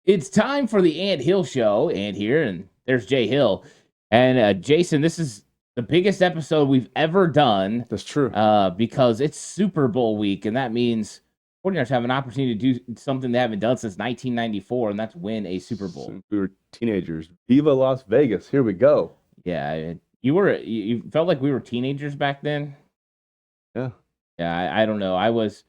It's time for the Ant Hill Show. And here, and there's Jay Hill. And Jason, this is the biggest episode we've ever done. That's true. Because it's Super Bowl week, and that means 49ers have an opportunity to do something they haven't done since 1994, and that's win a Super Bowl. Since we were teenagers. Viva Las Vegas. Here we go. Yeah, you felt like we were teenagers back then? Yeah. Yeah, I don't know. I was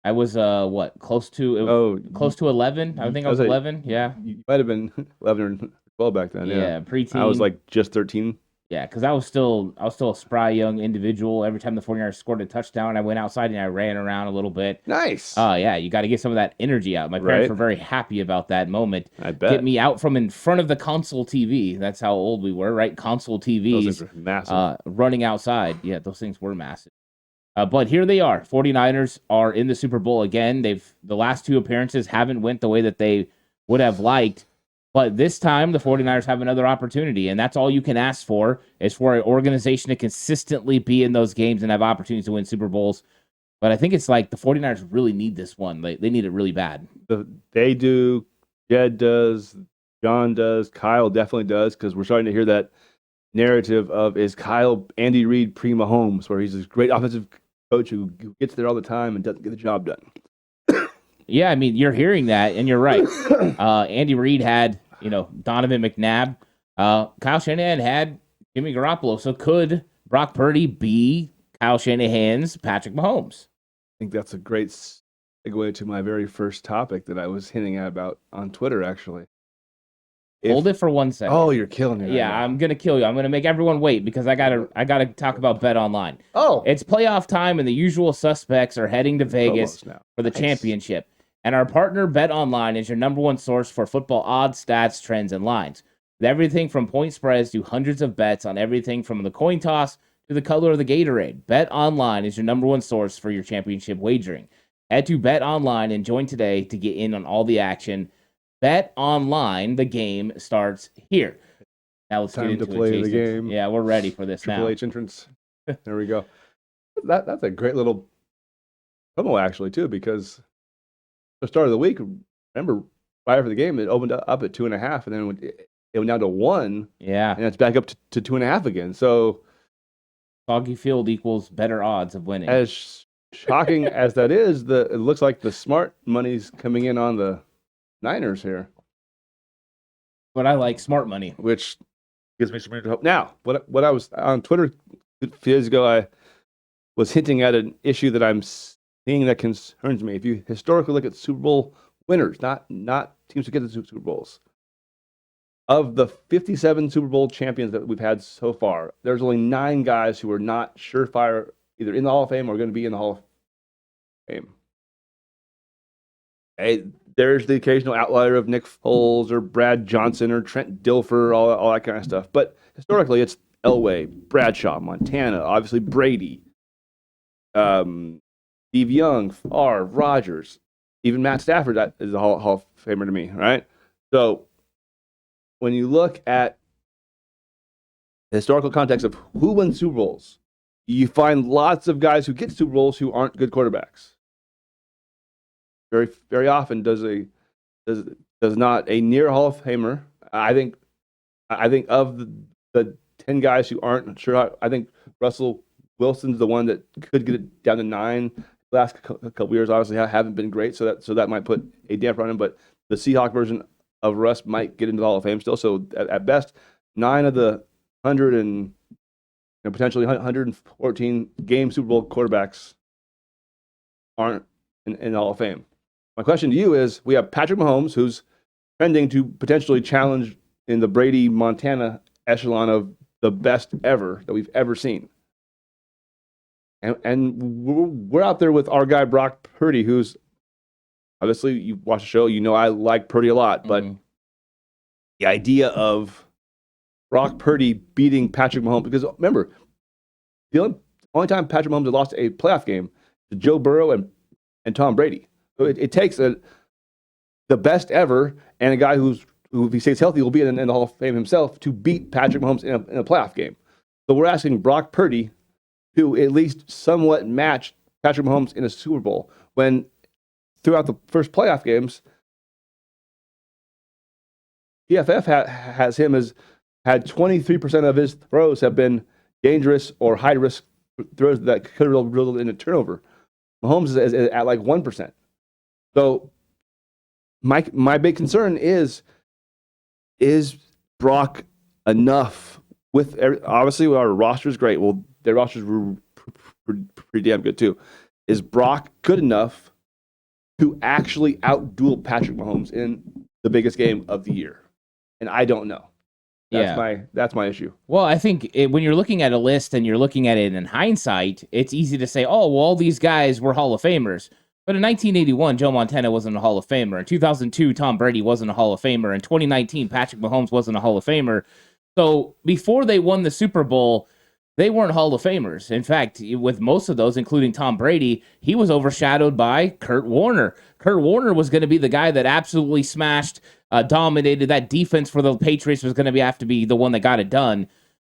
what, close to 11? I think I was 11. Yeah. You might have been 11 or 12 back then. Yeah, preteen. I was like just 13. Yeah, because I was still a spry young individual. Every time the 49ers scored a touchdown, I went outside and I ran around a little bit. Nice. Yeah, you got to get some of that energy out. My parents were very happy about that moment. I bet. Get me out from in front of the console TV. That's how old we were, right? Console TVs. Those things were massive. Running outside. Yeah, those things were massive. But here they are. 49ers are in the Super Bowl again. The last two appearances haven't went the way that they would have liked. But this time, the 49ers have another opportunity, and that's all you can ask for, is for an organization to consistently be in those games and have opportunities to win Super Bowls. But I think it's like the 49ers really need this one. They need it really bad. They do. Jed does. John does. Kyle definitely does, because we're starting to hear that narrative of, is Kyle Andy Reid pre-Mahomes, where he's this great offensive coach who gets there all the time and doesn't get the job done. Yeah, I mean, you're hearing that, and you're right. Andy Reid had, Donovan McNabb. Kyle Shanahan had Jimmy Garoppolo. So could Brock Purdy be Kyle Shanahan's Patrick Mahomes? I think that's a great segue to my very first topic that I was hinting at about on Twitter, actually. Hold it for 1 second. Oh, you're killing me. Yeah, I'm gonna kill you. I'm gonna make everyone wait because I gotta talk about Bet Online. Oh, it's playoff time, and the usual suspects are heading to Vegas for the championship. And our partner Bet Online is your number one source for football odds, stats, trends, and lines. With everything from point spreads to hundreds of bets on everything from the coin toss to the color of the Gatorade. Bet Online is your number one source for your championship wagering. Head to Bet Online and join today to get in on all the action. Bet Online, the game starts here. Now let's get into to play the game. Yeah, we're ready for this Triple now. H entrance. There we go. That's a great little promo, actually, too, because the start of the week, remember, right after the game, it opened up at 2.5, and then it went down to 1. Yeah. And it's back up to 2.5 again. So Soggy field equals better odds of winning. As shocking as that is, it looks like the smart money's coming in on the Niners here. But I like smart money, which gives me some reason to hope. Now, what I was on Twitter a few days ago, I was hinting at an issue that I'm seeing that concerns me. If you historically look at Super Bowl winners, not teams who get the Super Bowls, of the 57 Super Bowl champions that we've had so far, there's only 9 guys who are not surefire, either in the Hall of Fame or going to be in the Hall of Fame. Hey, there's the occasional outlier of Nick Foles or Brad Johnson or Trent Dilfer, all that kind of stuff. But historically, it's Elway, Bradshaw, Montana, obviously Brady, Steve Young, Favre, Rodgers, even Matt Stafford. That is a Hall of Famer to me, right? So when you look at the historical context of who wins Super Bowls, you find lots of guys who get Super Bowls who aren't good quarterbacks. Very, very often does not a near Hall of Famer. I think of the 10 guys who aren't sure. I think Russell Wilson's the one that could get it down to 9. The last couple years, obviously, haven't been great, so that might put a damper on him. But the Seahawk version of Russ might get into the Hall of Fame still. So at best, 9 of the 100 and potentially 114 game Super Bowl quarterbacks aren't in the Hall of Fame. My question to you is, we have Patrick Mahomes, who's trending to potentially challenge in the Brady, Montana echelon of the best ever that we've ever seen. And we're out there with our guy, Brock Purdy, who's, obviously, you watch the show, I like Purdy a lot, but the idea of Brock Purdy beating Patrick Mahomes, because remember, the only time Patrick Mahomes has lost a playoff game is Joe Burrow and Tom Brady. So it takes the best ever and a guy who, if he stays healthy, will be in the Hall of Fame himself to beat Patrick Mahomes in a playoff game. So we're asking Brock Purdy to at least somewhat match Patrick Mahomes in a Super Bowl, when throughout the first playoff games, PFF has him as had 23% of his throws have been dangerous or high risk throws that could have resulted in a turnover. Mahomes is at like 1%. So my big concern is Brock enough with obviously our roster is great. Well, their rosters were pretty damn good too. Is Brock good enough to actually outduel Patrick Mahomes in the biggest game of the year? And I don't know. That's my issue. Well, I think when you're looking at a list and you're looking at it in hindsight, it's easy to say, oh, well, all these guys were Hall of Famers. But in 1981, Joe Montana wasn't a Hall of Famer. In 2002, Tom Brady wasn't a Hall of Famer. In 2019, Patrick Mahomes wasn't a Hall of Famer. So before they won the Super Bowl, they weren't Hall of Famers. In fact, with most of those, including Tom Brady, he was overshadowed by Kurt Warner. Kurt Warner was going to be the guy that absolutely smashed, dominated. That defense for the Patriots was going to have to be the one that got it done.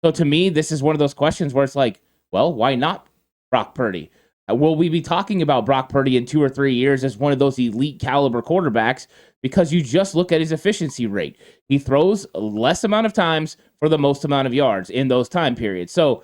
So to me, this is one of those questions where it's like, well, why not Brock Purdy? Will we be talking about Brock Purdy in 2 or 3 years as one of those elite caliber quarterbacks? Because you just look at his efficiency rate. He throws less amount of times for the most amount of yards in those time periods. So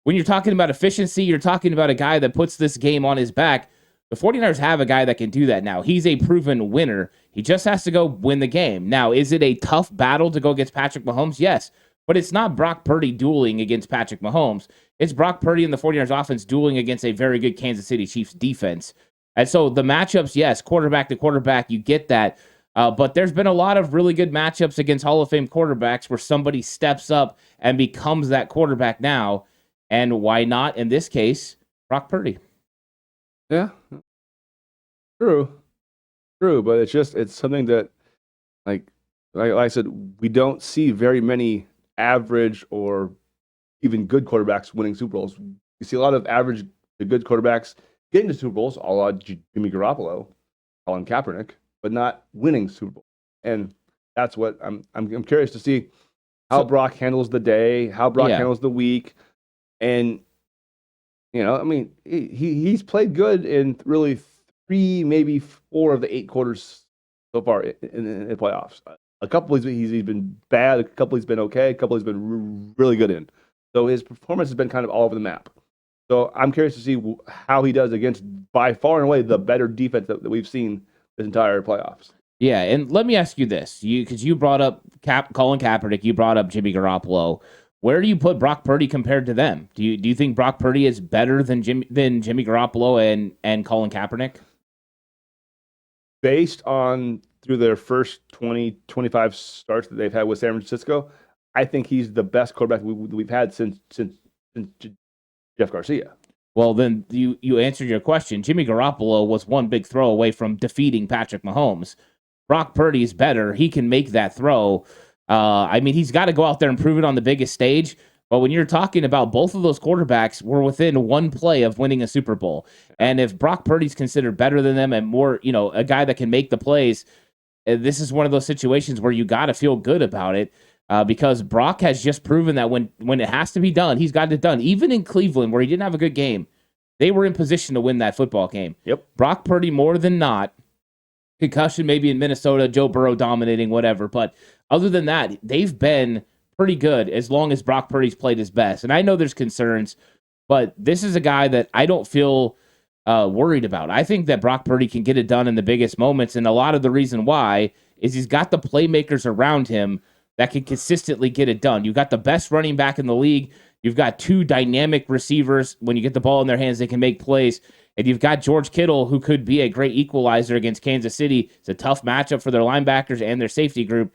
when you're talking about efficiency, you're talking about a guy that puts this game on his back. The 49ers have a guy that can do that now. He's a proven winner. He just has to go win the game. Now, is it a tough battle to go against Patrick Mahomes? Yes. But it's not Brock Purdy dueling against Patrick Mahomes. It's Brock Purdy and the 49ers offense dueling against a very good Kansas City Chiefs defense. And so the matchups, yes, quarterback to quarterback, you get that. But there's been a lot of really good matchups against Hall of Fame quarterbacks where somebody steps up and becomes that quarterback now. And why not, in this case, Brock Purdy? Yeah. True. But it's something that, like I said, we don't see very many average or even good quarterbacks winning Super Bowls. You see a lot of average to good quarterbacks getting to Super Bowls, a la Jimmy Garoppolo, Colin Kaepernick, but not winning Super Bowl. And that's what I'm curious to see how Brock handles the day, how Brock handles the week. And, I mean, he's played good in really 3, maybe 4 of the 8 quarters so far in the playoffs. A couple he's been bad, a couple he's been okay, a couple he's been really good in. So his performance has been kind of all over the map. So I'm curious to see how he does against, by far and away, the better defense that we've seen this entire playoffs. Yeah, and let me ask you this, because you brought up Colin Kaepernick, you brought up Jimmy Garoppolo. Where do you put Brock Purdy compared to them? Do you think Brock Purdy is better than Jimmy Garoppolo and Colin Kaepernick? Based on through their first 20, 25 starts that they've had with San Francisco, I think he's the best quarterback we've had since Jeff Garcia. Well, then you answered your question. Jimmy Garoppolo was one big throw away from defeating Patrick Mahomes. Brock Purdy is better. He can make that throw. I mean, he's got to go out there and prove it on the biggest stage. But when you're talking about both of those quarterbacks were within one play of winning a Super Bowl. And if Brock Purdy's considered better than them and more, a guy that can make the plays, this is one of those situations where you got to feel good about it. Because Brock has just proven that when it has to be done, he's got it done. Even in Cleveland, where he didn't have a good game, they were in position to win that football game. Yep. Brock Purdy, more than not, concussion maybe in Minnesota, Joe Burrow dominating, whatever. But other than that, they've been pretty good as long as Brock Purdy's played his best. And I know there's concerns, but this is a guy that I don't feel worried about. I think that Brock Purdy can get it done in the biggest moments, and a lot of the reason why is he's got the playmakers around him that can consistently get it done. You've got the best running back in the league. You've got 2 dynamic receivers. When you get the ball in their hands, they can make plays. And you've got George Kittle, who could be a great equalizer against Kansas City. It's a tough matchup for their linebackers and their safety group.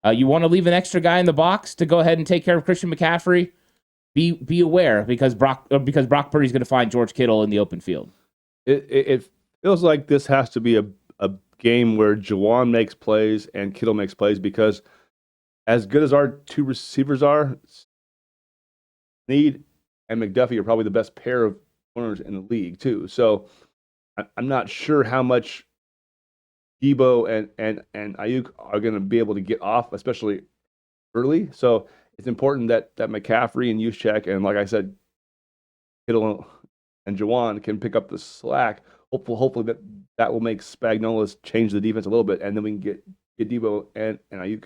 You want to leave an extra guy in the box to go ahead and take care of Christian McCaffrey? Be aware, because Brock Purdy's going to find George Kittle in the open field. It feels like this has to be a game where Juwan makes plays and Kittle makes plays, because as good as our 2 receivers are, Snead and McDuffie are probably the best pair of corners in the league too. So I'm not sure how much Debo and Ayuk are going to be able to get off, especially early. So it's important that McCaffrey and Juszczyk and, like I said, Kittle and Juwan can pick up the slack. Hopefully that will make Spagnuolo's change the defense a little bit, and then we can get Debo and Ayuk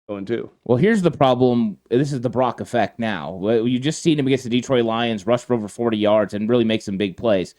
going too. Well, here's the problem. This is the Brock effect now. You just seen him against the Detroit Lions rush for over 40 yards and really make some big plays.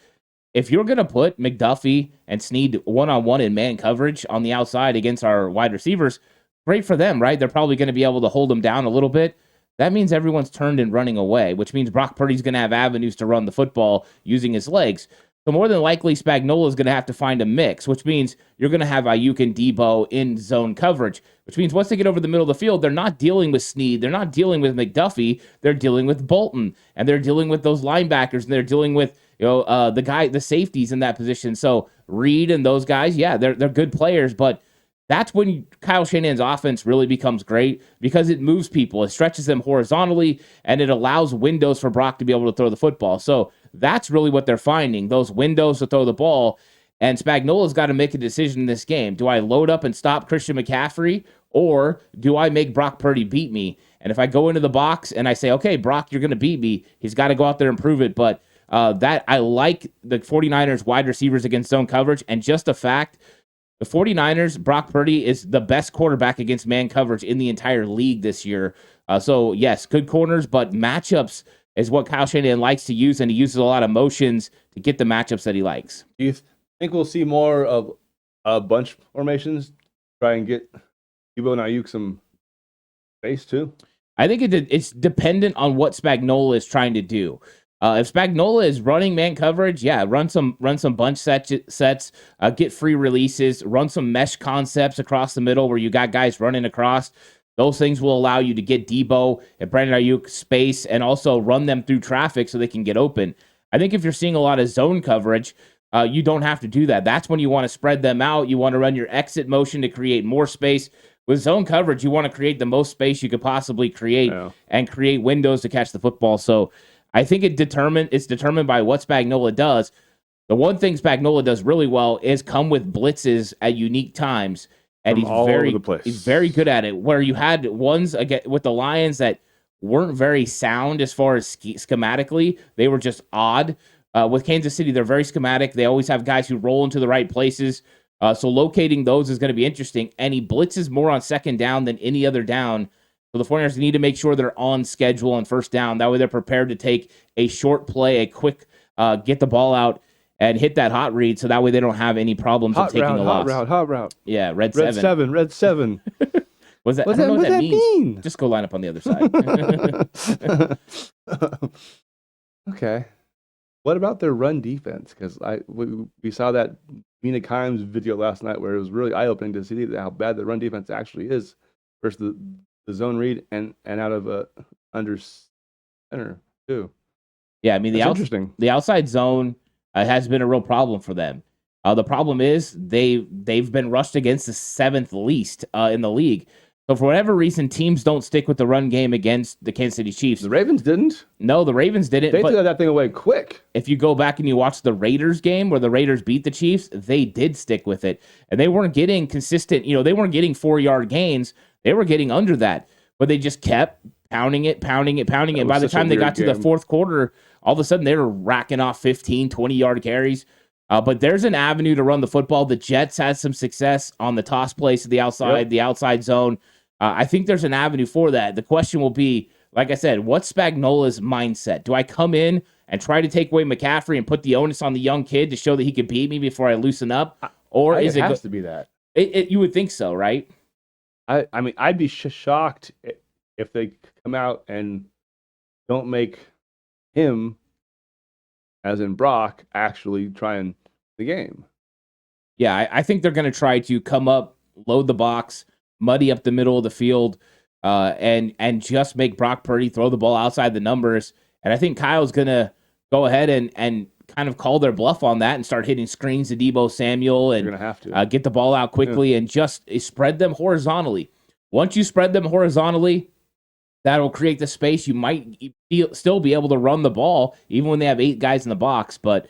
If you're going to put McDuffie and Snead one-on-one in man coverage on the outside against our wide receivers, great for them, right? They're probably going to be able to hold them down a little bit. That means everyone's turned and running away, which means Brock Purdy's going to have avenues to run the football using his legs. So more than likely, Spagnuolo is going to have to find a mix, which means you're going to have Ayuk and Debo in zone coverage, which means once they get over the middle of the field, they're not dealing with Snead. They're not dealing with McDuffie. They're dealing with Bolton, and they're dealing with those linebackers, and they're dealing with the safeties in that position. So Reed and those guys, yeah, they're good players, but that's when Kyle Shanahan's offense really becomes great because it moves people. It stretches them horizontally, and it allows windows for Brock to be able to throw the football. So that's really what they're finding, those windows to throw the ball. And Spagnuolo's got to make a decision in this game. Do I load up and stop Christian McCaffrey, or do I make Brock Purdy beat me? And if I go into the box and I say, okay, Brock, you're going to beat me, he's got to go out there and prove it. But that I like the 49ers wide receivers against zone coverage, and just the fact the 49ers, Brock Purdy is the best quarterback against man coverage in the entire league this year. So, yes, good corners, but matchups is what Kyle Shanahan likes to use, and he uses a lot of motions to get the matchups that he likes. Do you think we'll see more of bunch formations? Try and get Debo and Ayuk some space, too? I think it's dependent on what Spagnuolo is trying to do. If Spagnuolo is running man coverage, yeah, run some bunch sets, get free releases, run some mesh concepts across the middle where you got guys running across. Those things will allow you to get Debo and Brandon Ayuk space and also run them through traffic so they can get open. I think if you're seeing a lot of zone coverage, you don't have to do that. That's when you want to spread them out. You want to run your exit motion to create more space. With zone coverage, you want to create the most space you could possibly create and create windows to catch the football. So I think it's determined by what Spagnuolo does. The one thing Spagnuolo does really well is come with blitzes at unique times, and he's very good at it. Where you had ones with the Lions that weren't very sound as far as schematically, they were just odd. With Kansas City, they're very schematic. They always have guys who roll into the right places. So locating those is going to be interesting. And he blitzes more on second down than any other down. So the 49ers need to make sure they're on schedule on first down. That way they're prepared to take a short play, a quick get the ball out and hit that hot read. So that way they don't have any problems of taking a loss. Hot route. Yeah, red 7. Red 7. What does that mean? Just go line up on the other side. Okay. What about their run defense? Because we saw that Mina Kimes video last night where it was really eye-opening to see how bad the run defense actually is versus the zone read and out of under center too. Yeah, I mean the outside zone has been a real problem for them. The problem is they've been rushed against the 7th least in the league. So for whatever reason, teams don't stick with the run game against the Kansas City Chiefs. The Ravens didn't. No, the Ravens didn't. They threw that thing away quick. If you go back and you watch the Raiders game where the Raiders beat the Chiefs, they did stick with it. And they weren't getting consistent, they weren't getting 4-yard gains. They were getting under that. But they just kept pounding it. By the time they got to the fourth quarter, all of a sudden they were racking off 15, 20-yard carries. But there's an avenue to run the football. The Jets had some success on the toss plays to the outside, the outside zone. I think there's an avenue for that. The question will be, like I said, what's Spagnuolo's mindset? Do I come in and try to take away McCaffrey and put the onus on the young kid to show that he could beat me before I loosen up? Or it has to be that? You would think so, right? I mean, I'd be shocked if they come out and don't make him, as in Brock, actually try and the game. Yeah, I think they're going to try to come up, load the box, muddy up the middle of the field, and just make Brock Purdy throw the ball outside the numbers. And I think Kyle's going to go ahead and kind of call their bluff on that and start hitting screens to Deebo Samuel and gonna have to. Get the ball out quickly and just spread them horizontally. Once you spread them horizontally, that'll create the space. You might still be able to run the ball even when they have 8 guys in the box, but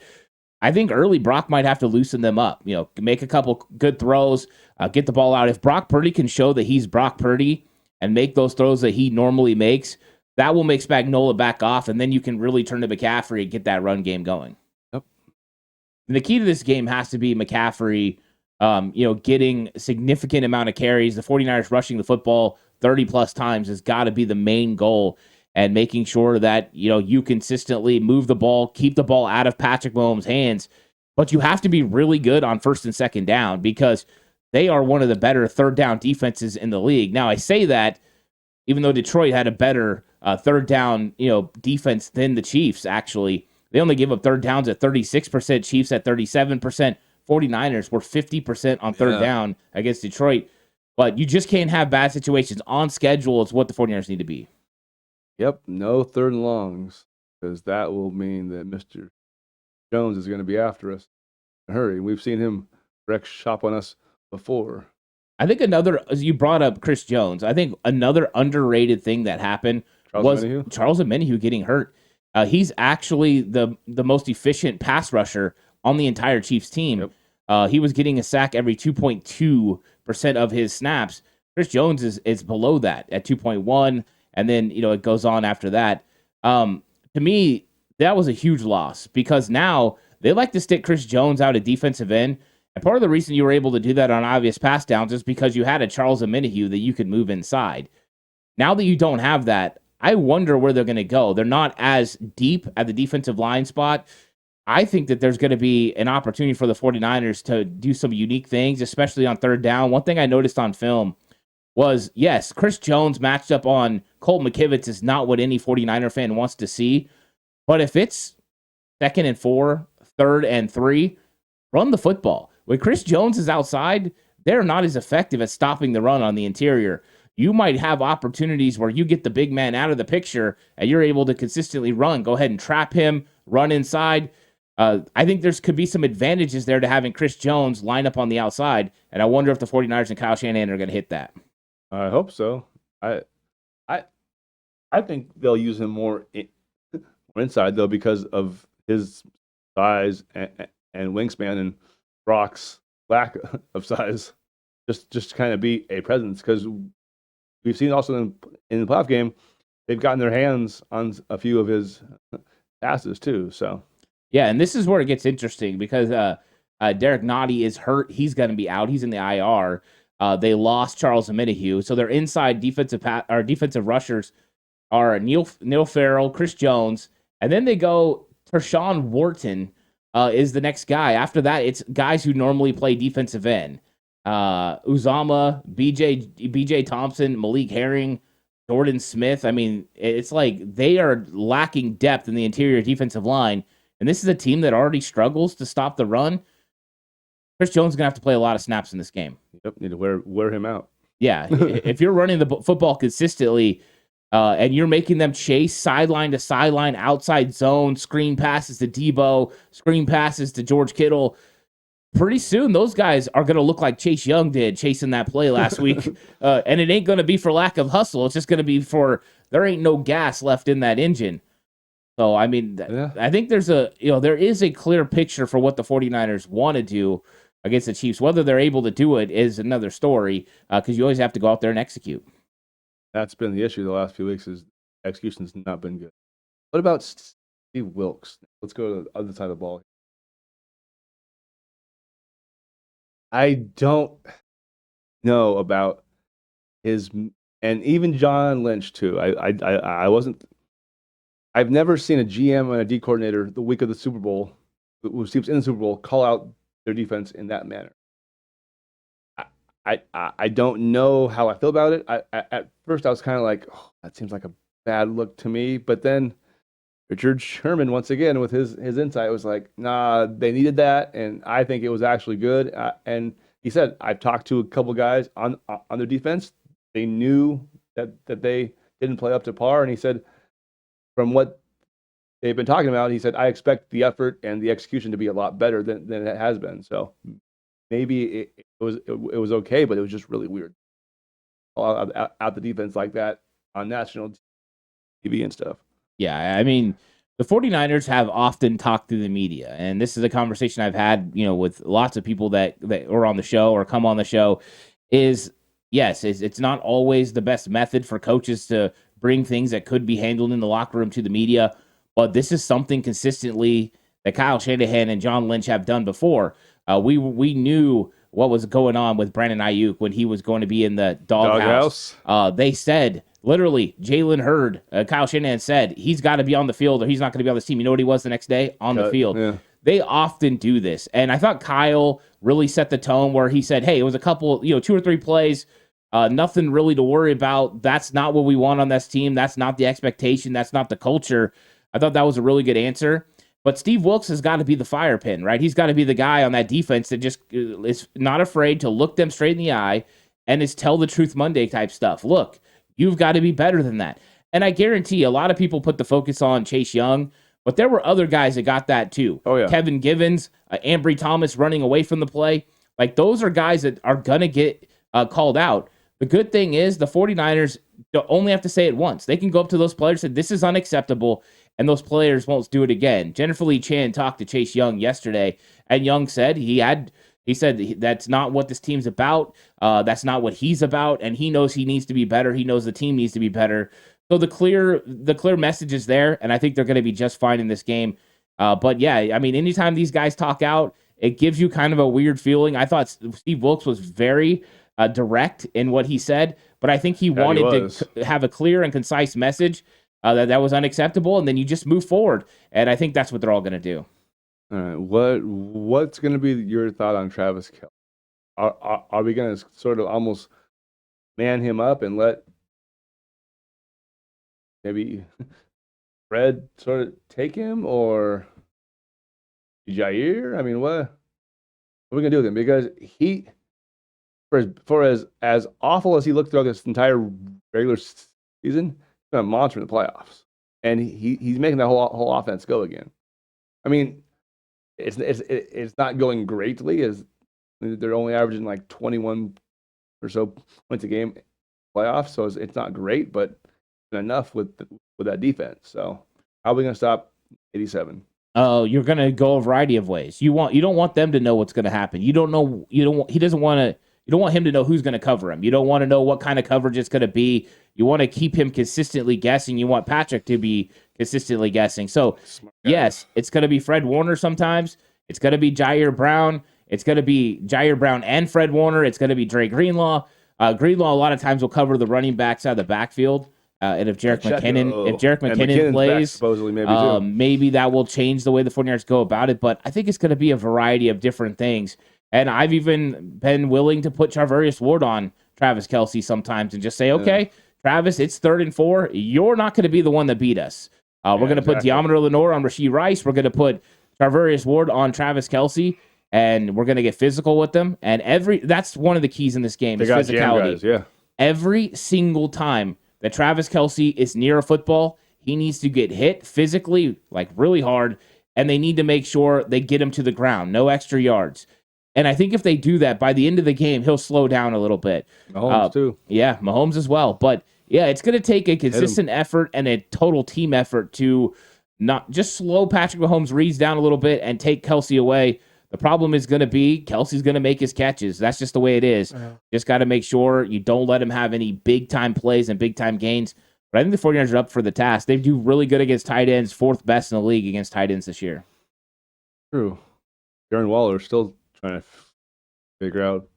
I think early Brock might have to loosen them up, make a couple good throws, get the ball out. If Brock Purdy can show that he's Brock Purdy and make those throws that he normally makes, that will make Spagnuolo back off, and then you can really turn to McCaffrey and get that run game going. Yep. And the key to this game has to be McCaffrey, getting a significant amount of carries, the 49ers rushing the football 30 plus times has got to be the main goal, and making sure that, you consistently move the ball, keep the ball out of Patrick Mahomes' hands. But you have to be really good on first and second down because they are one of the better third down defenses in the league. Now, I say that even though Detroit had a better third down, defense than the Chiefs, actually. They only give up third downs at 36%, Chiefs at 37%. 49ers were 50% on third down against Detroit. But you just can't have bad situations. On schedule is what the 49ers need to be. Yep, no third and longs, because that will mean that Mr. Jones is going to be after us in a hurry. We've seen him wreck shop on us before. I think you brought up Chris Jones. I think another underrated thing that happened was Charles Omenihu getting hurt. He's actually the most efficient pass rusher on the entire Chiefs team. Yep. He was getting a sack every 2.2% of his snaps. Chris Jones is below that at 2.1, and then it goes on after that. To me, that was a huge loss because now they like to stick Chris Jones out at defensive end. And part of the reason you were able to do that on obvious pass downs is because you had a Charles Omenihu that you could move inside. Now that you don't have that, I wonder where they're going to go. They're not as deep at the defensive line spot. I think that there's going to be an opportunity for the 49ers to do some unique things, especially on third down. One thing I noticed on film was, yes, Chris Jones matched up on Colt McKivitz is not what any 49er fan wants to see. But if it's 2nd and 4, 3rd and 3, run the football. When Chris Jones is outside, they're not as effective at stopping the run on the interior. You might have opportunities where you get the big man out of the picture and you're able to consistently run. Go ahead and trap him, run inside. I think could be some advantages there to having Chris Jones line up on the outside, and I wonder if the 49ers and Kyle Shanahan are going to hit that. I hope so. I think they'll use him more inside, though, because of his size and wingspan and Brock's lack of size. Just to kind of be a presence, because we've seen also in the playoff game, they've gotten their hands on a few of his passes too, so... Yeah, and this is where it gets interesting because Derek Nottie is hurt. He's going to be out. He's in the IR. They lost Charles Omenihu. So their inside defensive rushers are Neil Farrell, Chris Jones, and then they go Tershawn Wharton is the next guy. After that, it's guys who normally play defensive end. Uzama, BJ Thompson, Malik Herring, Jordan Smith. I mean, it's like they are lacking depth in the interior defensive line. And this is a team that already struggles to stop the run. Chris Jones is going to have to play a lot of snaps in this game. Yep, need to wear him out. Yeah, if you're running the football consistently and you're making them chase sideline to sideline, outside zone, screen passes to Debo, screen passes to George Kittle, pretty soon those guys are going to look like Chase Young did chasing that play last week. And it ain't going to be for lack of hustle. It's just going to be for there ain't no gas left in that engine. So, I mean, I think there is a clear picture for what the 49ers want to do against the Chiefs. Whether they're able to do it is another story because you always have to go out there and execute. That's been the issue the last few weeks is execution's not been good. What about Steve Wilks? Let's go to the other side of the ball. I don't know about his, and even John Lynch too. I wasn't. I've never seen a GM and a D coordinator the week of the Super Bowl, who teams in the Super Bowl, call out their defense in that manner. I don't know how I feel about it. At first I was kind of like, oh, that seems like a bad look to me. But then Richard Sherman, once again, with his insight, was like, nah, they needed that, and I think it was actually good. And he said, I've talked to a couple guys on their defense. They knew that they didn't play up to par, and he said, from what they've been talking about, he said, I expect the effort and the execution to be a lot better than it has been. So maybe it was okay, but it was just really weird. Out the defense like that on national TV and stuff. Yeah, I mean, the 49ers have often talked to the media, and this is a conversation I've had, with lots of people that are on the show or come on the show, is, yes, it's not always the best method for coaches to bring things that could be handled in the locker room to the media, but this is something consistently that Kyle Shanahan and John Lynch have done before. We knew what was going on with Brandon Ayuk when he was going to be in the doghouse. They said, literally, Jalen Hurd, Kyle Shanahan said, he's got to be on the field or he's not going to be on this team. You know what he was the next day? On the field. Yeah. They often do this. And I thought Kyle really set the tone where he said, hey, it was a couple, 2 or 3 plays, nothing really to worry about. That's not what we want on this team. That's not the expectation. That's not the culture. I thought that was a really good answer. But Steve Wilkes has got to be the fire pin, right? He's got to be the guy on that defense that just is not afraid to look them straight in the eye and is tell the truth Monday type stuff. Look, you've got to be better than that. And I guarantee a lot of people put the focus on Chase Young, but there were other guys that got that too. Oh, yeah. Kevin Givens, Ambry Thomas running away from the play. Like, those are guys that are going to get called out. The good thing is the 49ers only have to say it once. They can go up to those players and say, this is unacceptable, and those players won't do it again. Jennifer Lee Chan talked to Chase Young yesterday, and Young said he said that's not what this team's about. That's not what he's about, and he knows he needs to be better. He knows the team needs to be better. So the clear message is there, and I think they're going to be just fine in this game. But yeah, I mean, anytime these guys talk out, it gives you kind of a weird feeling. I thought Steve Wilkes was very direct in what he said, but I think he wanted to have a clear and concise message that was unacceptable, and then you just move forward. And I think that's what they're all going to do. All right, what's going to be your thought on Travis Kelce? Are we going to sort of almost man him up and let maybe Fred sort of take him, or Jair? I mean, what are we going to do with him? Because he, for as awful as he looked throughout this entire regular season, he's been a monster in the playoffs, and he's making that whole offense go again. I mean, it's not going greatly, as they're only averaging like 21 or so points a game playoffs, so it's not great, but enough with that defense. So how are we going to stop 87? Oh, you're going to go a variety of ways. You don't want them to know what's going to happen. You don't want him to know who's going to cover him. You don't want to know what kind of coverage it's going to be. You want to keep him consistently guessing. You want Patrick to be consistently guessing. So, yes, it's going to be Fred Warner sometimes. It's going to be Jair Brown. It's going to be Jair Brown and Fred Warner. It's going to be Dre Greenlaw. Greenlaw a lot of times will cover the running backs out of the backfield. And if Jerick McKinnon plays, supposedly maybe that will change the way the 49ers go about it. But I think it's going to be a variety of different things. And I've even been willing to put Charvarius Ward on Travis Kelce sometimes and just say, okay, Travis, it's 3rd and 4. You're not going to be the one that beat us. We're going to put Deommodore Lenoir on Rashee Rice. We're going to put Charvarius Ward on Travis Kelce, and we're going to get physical with them. And that's one of the keys in this game is physicality. Guys, Every single time that Travis Kelce is near a football, he needs to get hit physically, like really hard, and they need to make sure they get him to the ground. No extra yards. And I think if they do that, by the end of the game, he'll slow down a little bit. Mahomes, too. Yeah, Mahomes as well. But, yeah, it's going to take a consistent effort and a total team effort to not just slow Patrick Mahomes' reads down a little bit and take Kelce away. The problem is going to be Kelce's going to make his catches. That's just the way it is. Just got to make sure you don't let him have any big-time plays and big-time gains. But I think the 49ers are up for the task. They do really good against tight ends, 4th best in the league against tight ends this year. True. Darren Waller still trying to figure out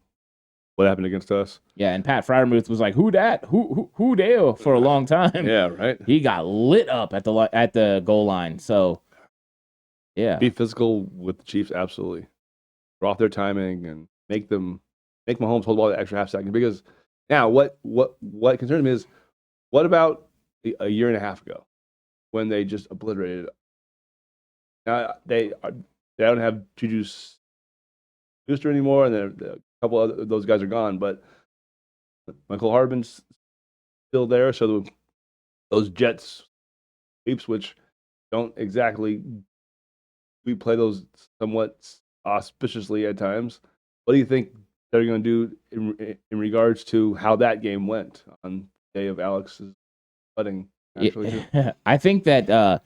what happened against us. Yeah, and Pat Freiermuth was like, "Who dat? Who there?" for a long time. Yeah, right. He got lit up at the goal line. So, yeah, be physical with the Chiefs. Absolutely, draw off their timing and make Mahomes hold the ball the extra half second. Because now, what concerns me is, what about a year and a half ago when they just obliterated it? Now they don't have Juju Booster anymore, and then a couple of those guys are gone. But Michael Hardman's still there, so those Jets sweeps, which don't exactly, we play those somewhat auspiciously at times. What do you think they're going to do in regards to how that game went on the day of Alex's wedding? I think that.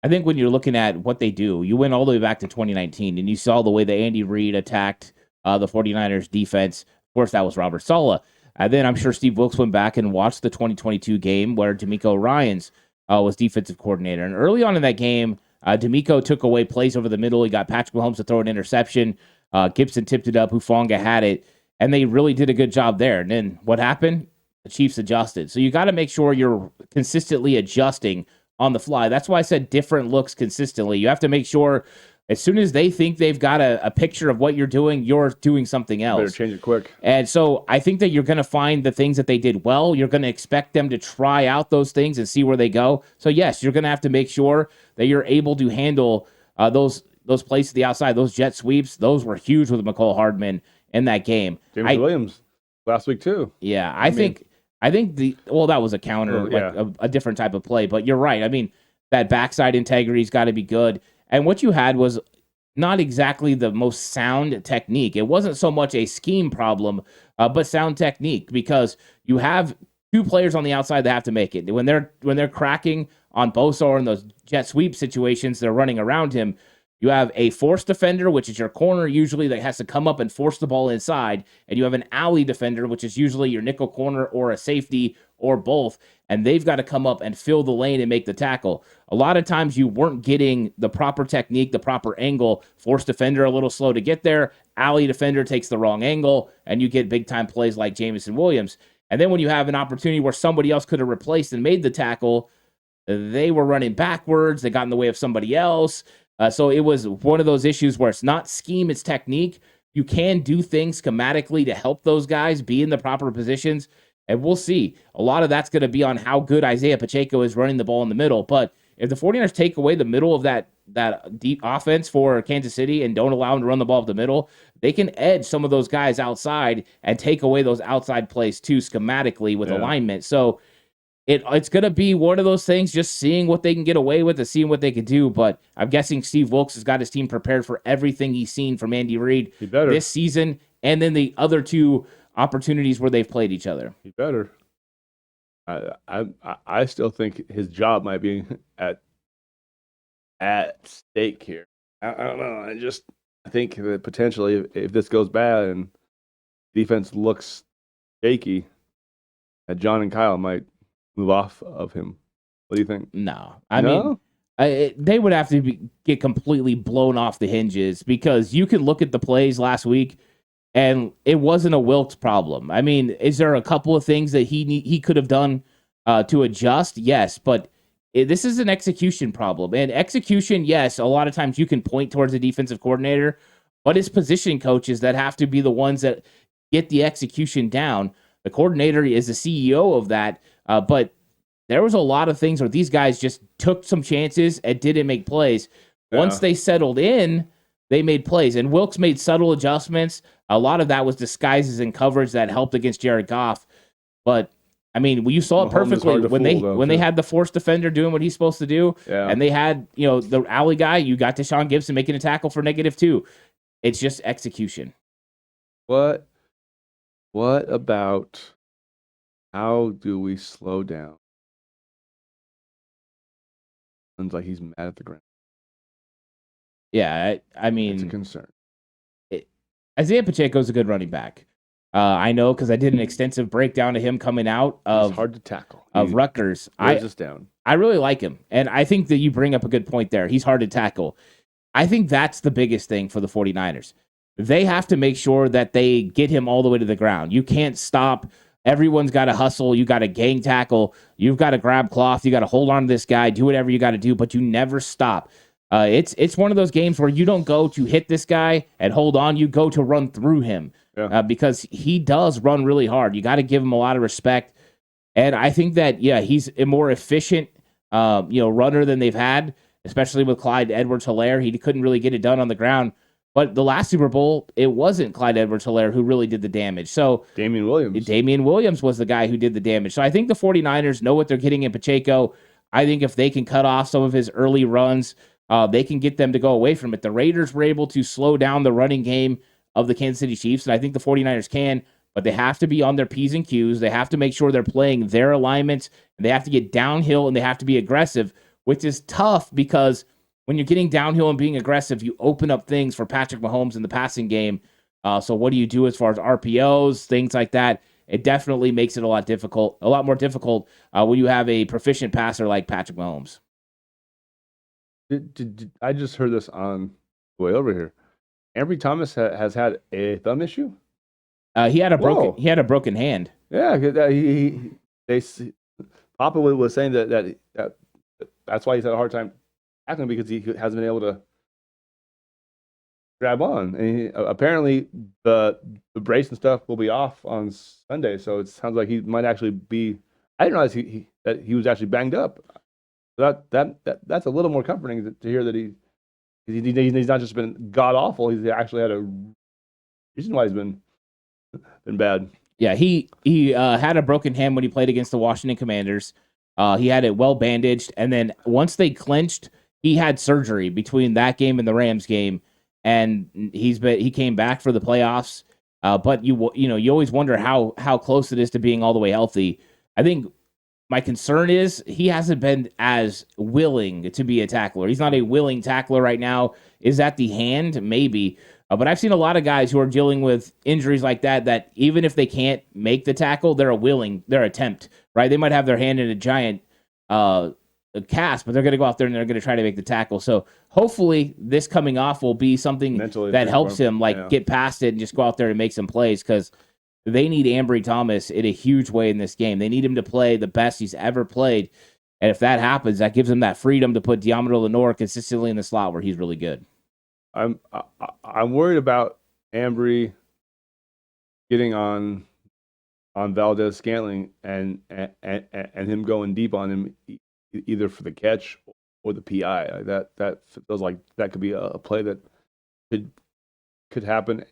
I think when you're looking at what they do, you went all the way back to 2019, and you saw the way that Andy Reid attacked the 49ers defense. Of course, that was Robert Saleh. And then I'm sure Steve Wilkes went back and watched the 2022 game where D'Amico Ryans was defensive coordinator. And early on in that game, D'Amico took away plays over the middle. He got Patrick Mahomes to throw an interception. Gibson tipped it up. Hufanga had it. And they really did a good job there. And then what happened? The Chiefs adjusted. So you got to make sure you're consistently adjusting on the fly. That's why I said different looks consistently. You have to make sure as soon as they think they've got a picture of what you're doing something else. Better change it quick. And so I think that you're going to find the things that they did well. You're going to expect them to try out those things and see where they go. So, yes, you're going to have to make sure that you're able to handle those plays to the outside, those jet sweeps. Those were huge with McCole Hardman in that game. James Williams last week, too. Yeah, I think that was a counter, a different type of play. But you're right. I mean, that backside integrity's got to be good. And what you had was not exactly the most sound technique. It wasn't so much a scheme problem, but sound technique, because you have two players on the outside that have to make it. When they're cracking on Bosa or in those jet sweep situations, they're running around him. You have a force defender, which is your corner usually, that has to come up and force the ball inside. And you have an alley defender, which is usually your nickel corner or a safety or both. And they've got to come up and fill the lane and make the tackle. A lot of times you weren't getting the proper technique, the proper angle. Force defender a little slow to get there. Alley defender takes the wrong angle, and you get big-time plays like Jameson Williams. And then when you have an opportunity where somebody else could have replaced and made the tackle, they were running backwards. They got in the way of somebody else. So it was one of those issues where it's not scheme, it's technique. You can do things schematically to help those guys be in the proper positions, and we'll see. A lot of that's going to be on how good Isaiah Pacheco is running the ball in the middle. But if the 49ers take away the middle of that deep offense for Kansas City and don't allow them to run the ball up the middle, they can edge some of those guys outside and take away those outside plays too schematically with alignment. So it's going to be one of those things, just seeing what they can get away with and seeing what they can do. But I'm guessing Steve Wilkes has got his team prepared for everything he's seen from Andy Reid this season and then the other two opportunities where they've played each other. He better. I still think his job might be at stake here. I don't know. I think that potentially if this goes bad and defense looks shaky, that John and Kyle might move off of him. What do you think? No. I mean, they would have to get completely blown off the hinges, because you can look at the plays last week and it wasn't a Wilkes problem. I mean, is there a couple of things that he could have done to adjust? Yes, but this is an execution problem. And execution, yes, a lot of times you can point towards the defensive coordinator, but it's position coaches that have to be the ones that get the execution down. The coordinator is the CEO of that. But there was a lot of things where these guys just took some chances and didn't make plays. Once they settled in, they made plays. And Wilkes made subtle adjustments. A lot of that was disguises and coverage that helped against Jared Goff. But, I mean, you saw it perfectly when they had the force defender doing what he's supposed to do. Yeah. And they had, the alley guy. You got Deshaun Gibson making a tackle for -2. It's just execution. What about... How do we slow down? Sounds like he's mad at the ground. Yeah, I mean... It's a concern. Isaiah Pacheco is a good running back. I know, because I did an extensive breakdown of him coming out of... He's hard to tackle. Of Rutgers. Wears us down. I really like him. And I think that you bring up a good point there. He's hard to tackle. I think that's the biggest thing for the 49ers. They have to make sure that they get him all the way to the ground. You can't stop... Everyone's got to hustle. You got to gang tackle. You've got to grab cloth. You got to hold on to this guy. Do whatever you got to do, but you never stop. It's one of those games where you don't go to hit this guy and hold on. You go to run through him because he does run really hard. You got to give him a lot of respect. And I think that, he's a more efficient runner than they've had, especially with Clyde Edwards-Helaire. He couldn't really get it done on the ground. But the last Super Bowl, it wasn't Clyde Edwards-Helaire who really did the damage. So Damian Williams was the guy who did the damage. So I think the 49ers know what they're getting in Pacheco. I think if they can cut off some of his early runs, they can get them to go away from it. The Raiders were able to slow down the running game of the Kansas City Chiefs, and I think the 49ers can, but they have to be on their P's and Q's. They have to make sure they're playing their alignments, and they have to get downhill, and they have to be aggressive, which is tough because when you're getting downhill and being aggressive, you open up things for Patrick Mahomes in the passing game. So what do you do as far as RPOs, things like that? It definitely makes it a lot more difficult when you have a proficient passer like Patrick Mahomes. I just heard this on the way over here. Ambry Thomas has had a thumb issue. He had a broken hand. Yeah, Papa was saying that's why he's had a hard time tackling, because he hasn't been able to grab on. And apparently the brace and stuff will be off on Sunday, so it sounds like he might actually be. I didn't realize that he was actually banged up. That's a little more comforting to hear that he's not just been god awful. He's actually had a reason why he's been bad. Yeah, he had a broken hand when he played against the Washington Commanders. He had it well bandaged, and then once they clinched, he had surgery between that game and the Rams game, and he came back for the playoffs. But you always wonder how close it is to being all the way healthy. I think my concern is he hasn't been as willing to be a tackler. He's not a willing tackler right now. Is that the hand? Maybe. But I've seen a lot of guys who are dealing with injuries like that even if they can't make the tackle, they're attempt, right? They might have their hand in a giant cast, but they're going to go out there and they're going to try to make the tackle. So hopefully this coming off will be something mentally that helps him get past it and just go out there and make some plays, because they need Ambry Thomas in a huge way in this game. They need him to play the best he's ever played. And if that happens, that gives him that freedom to put Diamondre Lenoir consistently in the slot where he's really good. I'm worried about Ambry getting on Valdez-Scantling and him going deep on him, either for the catch or the PI. That feels like that could be a play that could happen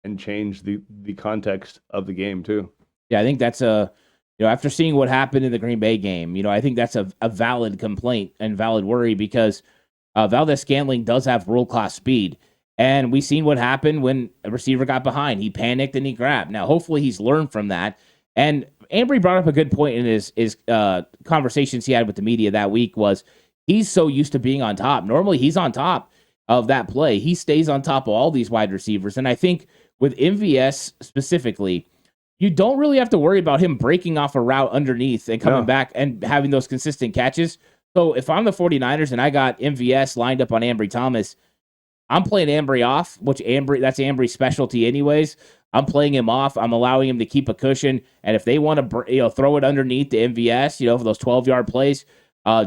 and change the context of the game too. Yeah, I think that's after seeing what happened in the Green Bay game, I think that's a valid complaint and valid worry, because Valdez-Scantling does have world-class speed. And we've seen what happened when a receiver got behind. He panicked and he grabbed. Now, hopefully he's learned from that. And Ambry brought up a good point in his conversations he had with the media that week. Was he's so used to being on top. Normally he's on top of that play. He stays on top of all these wide receivers. And I think with MVS specifically, you don't really have to worry about him breaking off a route underneath and coming back and having those consistent catches. So if I'm the 49ers and I got MVS lined up on Ambry Thomas, I'm playing Ambry off, that's Ambry's specialty anyways. I'm playing him off. I'm allowing him to keep a cushion. And if they want to throw it underneath the MVS, for those 12-yard plays,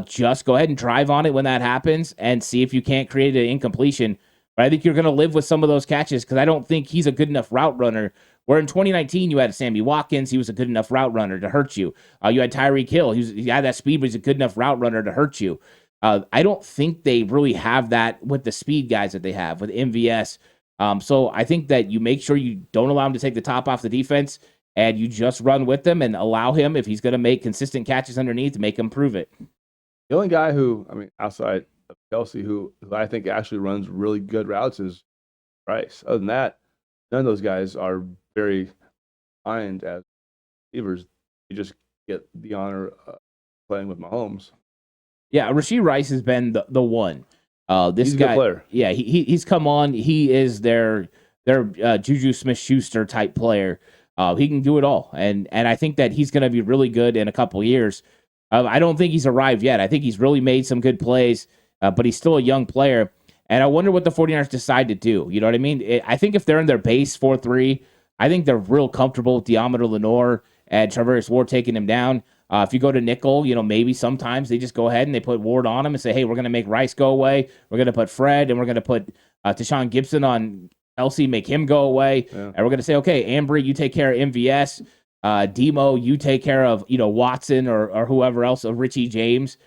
just go ahead and drive on it when that happens and see if you can't create an incompletion. But I think you're going to live with some of those catches, because I don't think he's a good enough route runner. Where in 2019, you had Sammy Watkins. He was a good enough route runner to hurt you. You had Tyreek Hill. He had that speed, but he's a good enough route runner to hurt you. I don't think they really have that with the speed guys that they have with MVS. So I think that you make sure you don't allow him to take the top off the defense, and you just run with him and allow him, if he's going to make consistent catches underneath, to make him prove it. The only guy outside of Kelsey, who I think actually runs really good routes is Rice. Other than that, none of those guys are very behind as receivers. You just get the honor of playing with Mahomes. Yeah, Rashee Rice has been the one. He's a good player. Yeah, he's come on. He is their Juju Smith-Schuster type player. He can do it all, and I think that he's going to be really good in a couple years. I don't think he's arrived yet. I think he's really made some good plays, but he's still a young player. And I wonder what the 49ers decide to do. You know what I mean? I think if they're in their base 4-3, I think they're real comfortable with Diamondre Lenoir and Charvarius Ward taking him down. If you go to nickel, maybe sometimes they just go ahead and they put Ward on him and say, hey, we're going to make Rice go away. We're going to put Fred, and we're going to put Tashawn Gibson on Kelsey, make him go away. Yeah. And we're going to say, okay, Ambry, you take care of MVS. Demo, you take care of Watson or whoever else, of Richie James.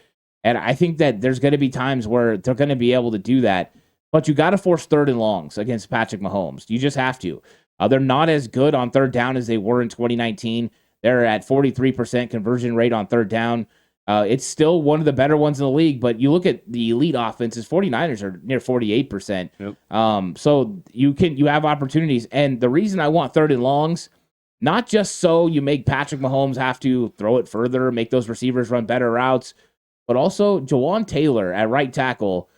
And I think that there's going to be times where they're going to be able to do that. But you got to force third and longs against Patrick Mahomes. You just have to. They're not as good on third down as they were in 2019. They're at 43% conversion rate on third down. It's still one of the better ones in the league, but you look at the elite offenses, 49ers are near 48%. Yep. So you have opportunities. And the reason I want third and longs, not just so you make Patrick Mahomes have to throw it further, make those receivers run better routes, but also Jawan Taylor at right tackle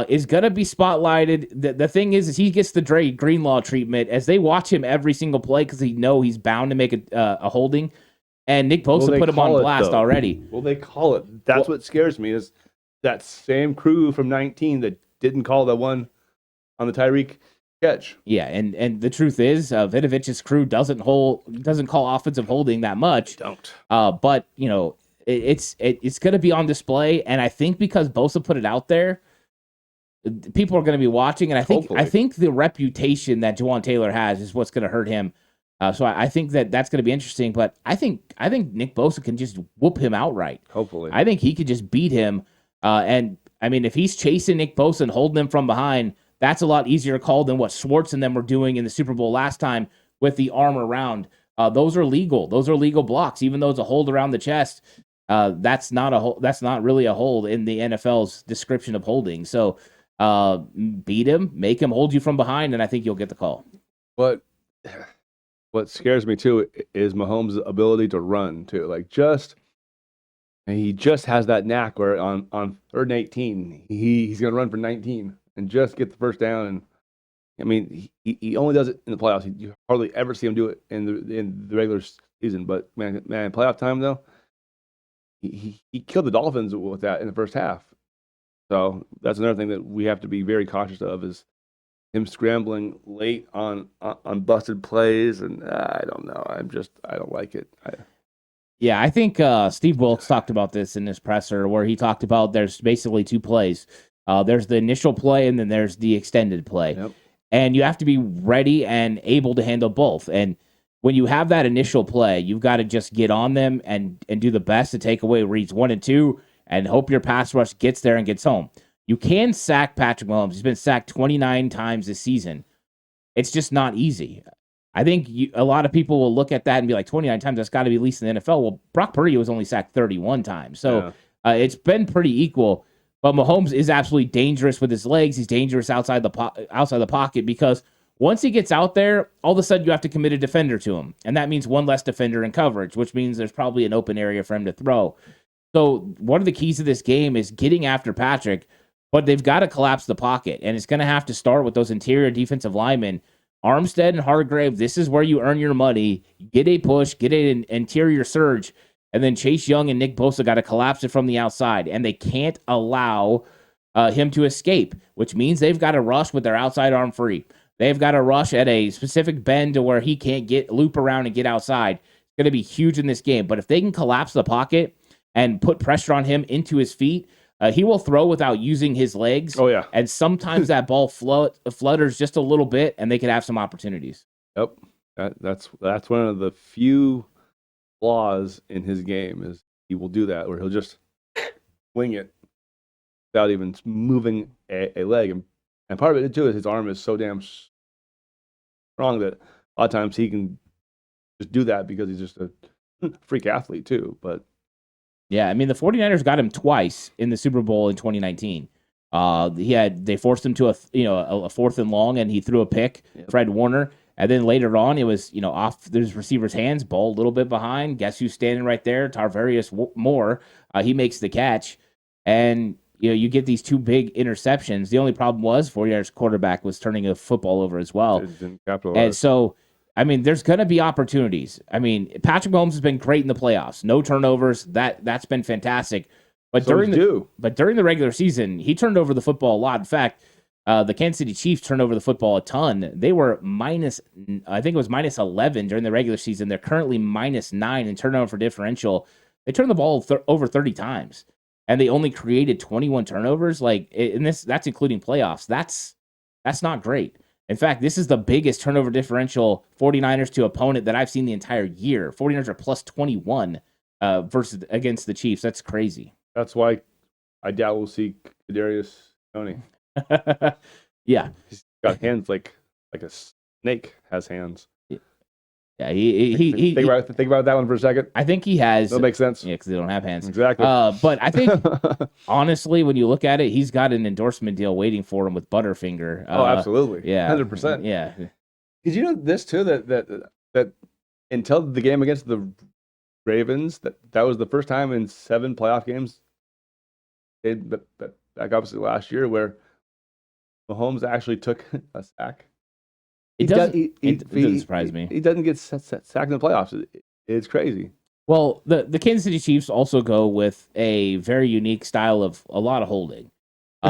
is going to be spotlighted. The thing is he gets the Dre Greenlaw treatment as they watch him every single play, because they know he's bound to make a holding. And Nick Bosa put him on blast already. Well, they call it. That's what scares me, is that same crew from 19 that didn't call the one on the Tyreek catch. Yeah, and the truth is, Vidovich's crew doesn't call offensive holding that much. They don't. But it's going to be on display, and I think because Bosa put it out there, people are going to be watching, and I think the reputation that Jawan Taylor has is what's going to hurt him. So I think that's going to be interesting. But I think Nick Bosa can just whoop him outright. Hopefully, I think he could just beat him. And I mean, if he's chasing Nick Bosa and holding him from behind, that's a lot easier call than what Schwartz and them were doing in the Super Bowl last time with the arm around. Those are legal. Those are legal blocks, even though it's a hold around the chest. That's not really a hold in the NFL's description of holding. So. Beat him, make him hold you from behind, and I think you'll get the call. What scares me too is Mahomes' ability to run too. He just has that knack where on 3rd and 18, he's going to run for 19 and just get the first down. And I mean, he only does it in the playoffs. You hardly ever see him do it in the regular season. But man, playoff time though, he killed the Dolphins with that in the first half. So that's another thing that we have to be very cautious of is him scrambling late on busted plays, and I don't know. I don't like it. Yeah, I think Steve Wilkes talked about this in his presser where he talked about there's basically 2 plays. There's the initial play and then there's the extended play. Yep. And you have to be ready and able to handle both. And when you have that initial play, you've got to just get on them and do the best to take away reads 1 and 2. And hope your pass rush gets there and gets home. You can sack Patrick Mahomes. He's been sacked 29 times this season. It's just not easy. I think a lot of people will look at that and be like, 29 times, that's got to be least in the NFL. Well, Brock Purdy was only sacked 31 times. So it's been pretty equal. But Mahomes is absolutely dangerous with his legs. He's dangerous outside the pocket because once he gets out there, all of a sudden you have to commit a defender to him. And that means one less defender in coverage, which means there's probably an open area for him to throw. So one of the keys of this game is getting after Patrick, but they've got to collapse the pocket, and it's going to have to start with those interior defensive linemen. Armstead and Hargrave, this is where you earn your money. Get a push, get an interior surge, and then Chase Young and Nick Bosa got to collapse it from the outside, and they can't allow him to escape, which means they've got to rush with their outside arm free. They've got to rush at a specific bend to where he can't loop around and get outside. It's going to be huge in this game, but if they can collapse the pocket and put pressure on him into his feet, he will throw without using his legs. Oh, yeah. And sometimes that ball flutters just a little bit, and they could have some opportunities. Yep. That's one of the few flaws in his game is he will do that, where he'll just wing it without even moving a leg. And part of it, too, is his arm is so damn strong that a lot of times he can just do that because he's just a freak athlete, too. But yeah, I mean, the 49ers got him twice in the Super Bowl in 2019. They forced him to a 4th and long, and he threw a pick, Fred Warner. And then later on, it was, off the receiver's hands, ball a little bit behind. Guess who's standing right there? Tarvarius Moore. He makes the catch. And, you get these 2 big interceptions. The only problem was 49ers quarterback was turning the football over as well. Didn't capitalize. And so, I mean, there's going to be opportunities. I mean, Patrick Mahomes has been great in the playoffs. No turnovers. That's been fantastic. But during the regular season, he turned over the football a lot. In fact, the Kansas City Chiefs turned over the football a ton. They were minus 11 during the regular season. They're currently minus 9 in turnover differential. They turned the ball over 30 times, and they only created 21 turnovers. That's including playoffs. That's not great. In fact, this is the biggest turnover differential 49ers to opponent that I've seen the entire year. 49ers are plus 21 against the Chiefs. That's crazy. That's why I doubt we'll see Kadarius Toney. Yeah. He's got hands like a snake has hands. Yeah, he think about that one for a second. I think he has. That makes sense. Yeah, because they don't have hands. Exactly. But I think, honestly, when you look at it, he's got an endorsement deal waiting for him with Butterfinger. Absolutely. Yeah. 100%. Yeah. Did you know this, too, that until the game against the Ravens, that was the first time in 7 playoff games, back obviously last year, where Mahomes actually took a sack? It doesn't surprise me. He doesn't get sacked in the playoffs. It's crazy. Well, the Kansas City Chiefs also go with a very unique style of a lot of holding.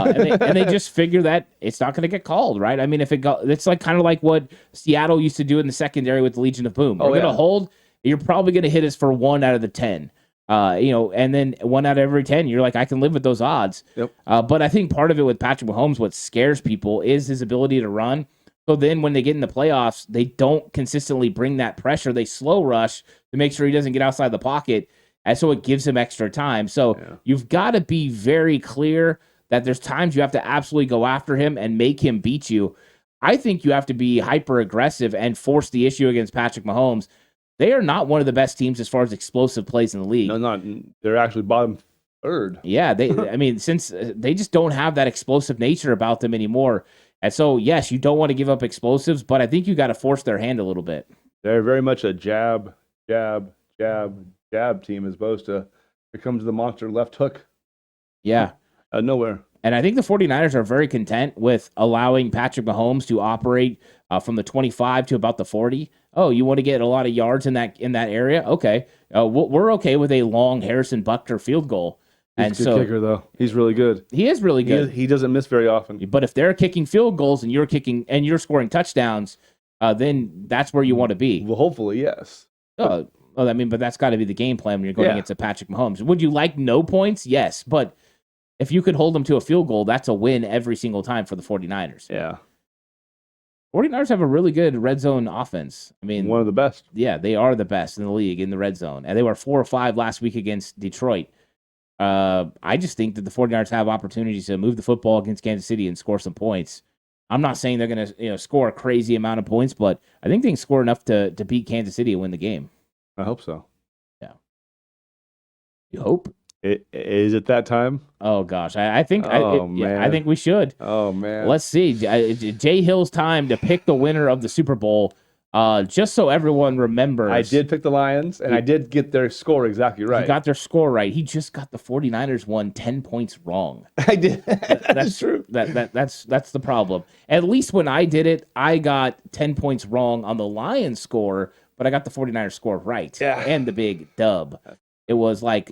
And they just figure that it's not going to get called, right? I mean, it's like kind of like what Seattle used to do in the secondary with the Legion of Boom. We're going to hold. You're probably going to hit us for 1 out of the 10. And then 1 out of every 10, you're like, I can live with those odds. Yep. But I think part of it with Patrick Mahomes, what scares people is his ability to run. So then when they get in the playoffs, they don't consistently bring that pressure. They slow rush to make sure he doesn't get outside the pocket. And so it gives him extra time. So you've got to be very clear that there's times you have to absolutely go after him and make him beat you. I think you have to be hyper aggressive and force the issue against Patrick Mahomes. They are not one of the best teams as far as explosive plays in the league. No, they're actually bottom third. Yeah, since they just don't have that explosive nature about them anymore. And so, yes, you don't want to give up explosives, but I think you got to force their hand a little bit. They're very much a jab team as opposed to here comes the monster left hook. Yeah. Nowhere. And I think the 49ers are very content with allowing Patrick Mahomes to operate from the 25 to about the 40. Oh, you want to get a lot of yards in that area? Okay. We're okay with a long Harrison Butker field goal. He's a good kicker, though. He's really good. He is really good. He doesn't miss very often. But if they're kicking field goals and you're scoring touchdowns, then that's where you want to be. Well, hopefully, yes. But that's got to be the game plan when you're going against a Patrick Mahomes. Would you like no points? Yes, but if you could hold them to a field goal, that's a win every single time for the 49ers. Yeah. 49ers have a really good red zone offense. I mean, one of the best. Yeah, they are the best in the league in the red zone. And they were 4 or 5 last week against Detroit. I just think that the 49ers have opportunities to move the football against Kansas City and score some points. I'm not saying they're going to score a crazy amount of points, but I think they can score enough to beat Kansas City and win the game. I hope so. Yeah. You hope? Is it that time? Oh gosh, I think I think we should. Oh man, let's see. Jay Hill's time to pick the winner of the Super Bowl. Just so everyone remembers, I did pick the Lions, and I did get their score exactly right. He got their score right. He just got the 49ers won 10 points wrong. I did. That's true. That's the problem. At least when I did it, I got 10 points wrong on the Lions score, but I got the 49ers score right. Yeah. And the big dub. It was like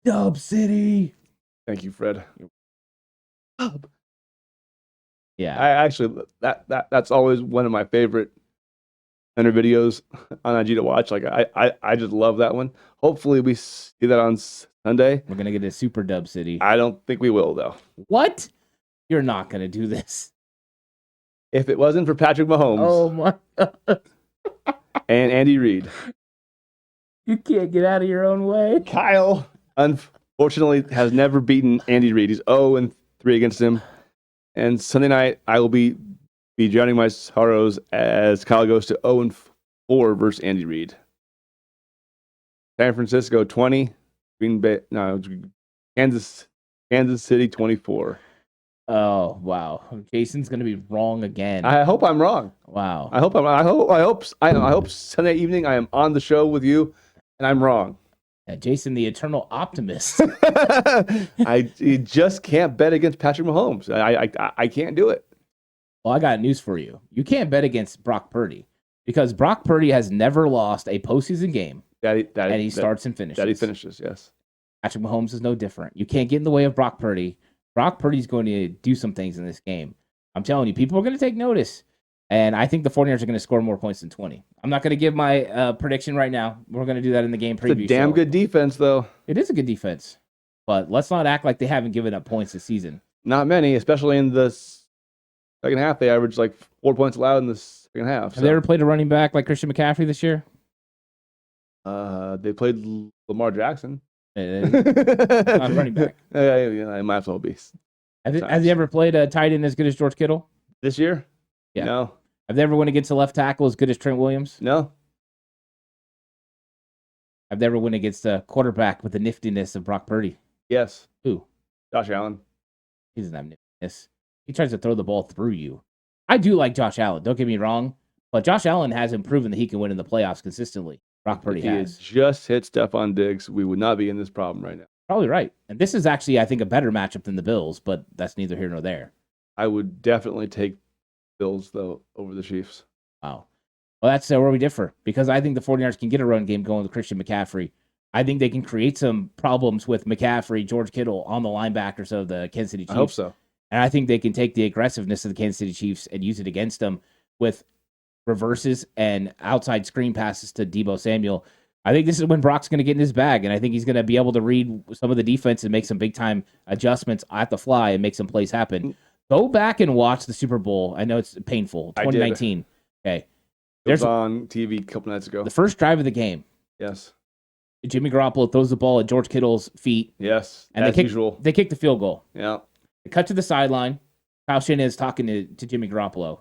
Dub City. Thank you, Fred. Dub. Yeah. I actually that's always one of my favorite Hunter videos on IG to watch. Like I just love that one. Hopefully we see that on Sunday. We're gonna get a super Dub City. I don't think we will though. What? You're not gonna do this. If it wasn't for Patrick Mahomes. Oh my God. And Andy Reid. You can't get out of your own way. Kyle, unfortunately, has never beaten Andy Reid. He's 0-3 against him. And Sunday night, I will be drowning my sorrows as Kyle goes to 0-4 versus Andy Reid. San Francisco 20, Kansas City 24. Oh wow, Jason's gonna be wrong again. I hope I'm wrong. Wow. I hope Sunday evening I am on the show with you, and I'm wrong. Yeah, Jason, the eternal optimist. You just can't bet against Patrick Mahomes. I can't do it. Well, I got news for you. You can't bet against Brock Purdy because Brock Purdy has never lost a postseason game. And he starts and finishes. That he finishes, yes. Patrick Mahomes is no different. You can't get in the way of Brock Purdy. Brock Purdy's going to do some things in this game. I'm telling you, people are going to take notice. And I think the 49ers are going to score more points than 20. I'm not going to give my prediction right now. We're going to do that in the game preview. It's a damn good defense, though. It is a good defense. But let's not act like they haven't given up points this season. Not many, especially in the second half. They averaged like 4 points allowed in the second half. Have they ever played a running back like Christian McCaffrey this year? They played Lamar Jackson. Not running back. Yeah, it might as well be. Has he ever played a tight end as good as George Kittle? This year? Yeah. No. Have they ever went against a left tackle as good as Trent Williams? No. Have they ever went against a quarterback with the niftiness of Brock Purdy? Yes. Who? Josh Allen. He doesn't have niftiness. He tries to throw the ball through you. I do like Josh Allen. Don't get me wrong. But Josh Allen hasn't proven that he can win in the playoffs consistently. Brock Purdy has. If he had just hit Stephon Diggs, we would not be in this problem right now. Probably right. And this is actually, I think, a better matchup than the Bills, but that's neither here nor there. I would definitely take Bills, though, over the Chiefs. Wow. Well, that's where we differ, because I think the 49ers can get a run game going with Christian McCaffrey. I think they can create some problems with McCaffrey, George Kittle on the linebackers of the Kansas City Chiefs. I hope so. And I think they can take the aggressiveness of the Kansas City Chiefs and use it against them with reverses and outside screen passes to Deebo Samuel. I think this is when Brock's going to get in his bag, and I think he's going to be able to read some of the defense and make some big-time adjustments at the fly and make some plays happen. Go back and watch the Super Bowl. I know it's painful. 2019. Okay. It was on TV a couple nights ago. The first drive of the game. Yes. Jimmy Garoppolo throws the ball at George Kittle's feet. Yes, and usual. They kick the field goal. Yeah. They cut to the sideline. Kyle Shanahan is talking to Jimmy Garoppolo,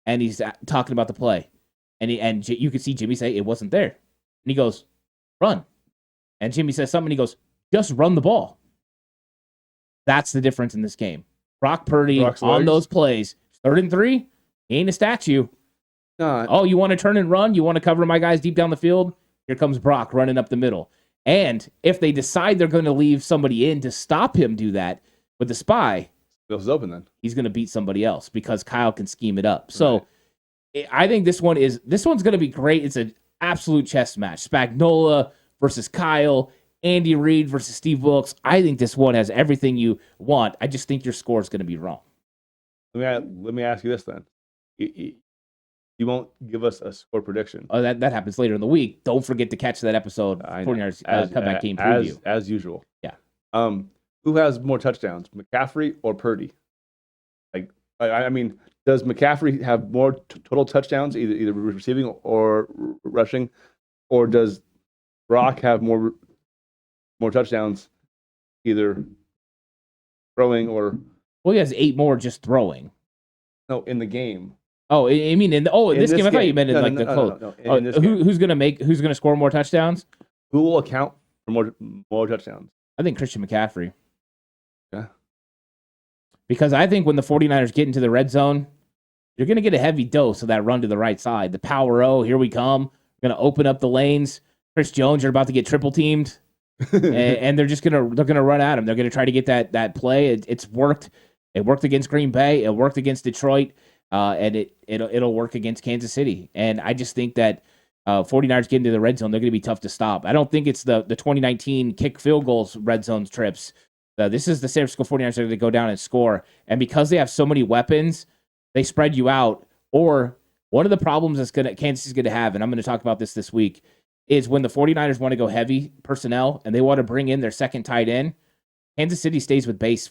and he's talking about the play. And you can see Jimmy say, it wasn't there. And he goes, run. And Jimmy says something, and he goes, just run the ball. That's the difference in this game. Brock Purdy on those plays, 3rd and 3, he ain't a statue. No. Oh, you want to turn and run? You want to cover my guys deep down the field? Here comes Brock running up the middle. And if they decide they're going to leave somebody in to stop him do that with the spy, feels open then. He's going to beat somebody else because Kyle can scheme it up. So I think this one's going to be great. It's an absolute chess match. Spagnuolo versus Kyle, Andy Reid versus Steve Wilkes. I think this one has everything you want. I just think your score is going to be wrong. Let me ask you this then. You won't give us a score prediction. Oh, that happens later in the week. Don't forget to catch that episode, 49ers Cutback Game Preview. As usual. Yeah. Who has more touchdowns, McCaffrey or Purdy? I mean, does McCaffrey have more total touchdowns, either receiving or rushing, or does Brock have more touchdowns, either throwing or? Well, he has 8 more just throwing. No, in the game. Oh, I mean, in this game, I thought you meant in the close. Who's gonna score more touchdowns? Who will account for more touchdowns? I think Christian McCaffrey. Yeah. Because I think when the 49ers get into the red zone, you're going to get a heavy dose of that run to the right side. The power O, here we come. We're going to open up the lanes. Chris Jones, you're about to get triple teamed. and they're going to run at him. They're going to try to get that play. It's worked. It worked against Green Bay. It worked against Detroit. And it'll work against Kansas City. And I just think that 49ers get into the red zone, they're going to be tough to stop. I don't think it's the 2019 kick field goals red zone trips. This is the San Francisco 49ers that are going to go down and score. And because they have so many weapons, they spread you out. Or one of the problems Kansas is going to have, and I'm going to talk about this week, is when the 49ers want to go heavy personnel and they want to bring in their second tight end, Kansas City stays with base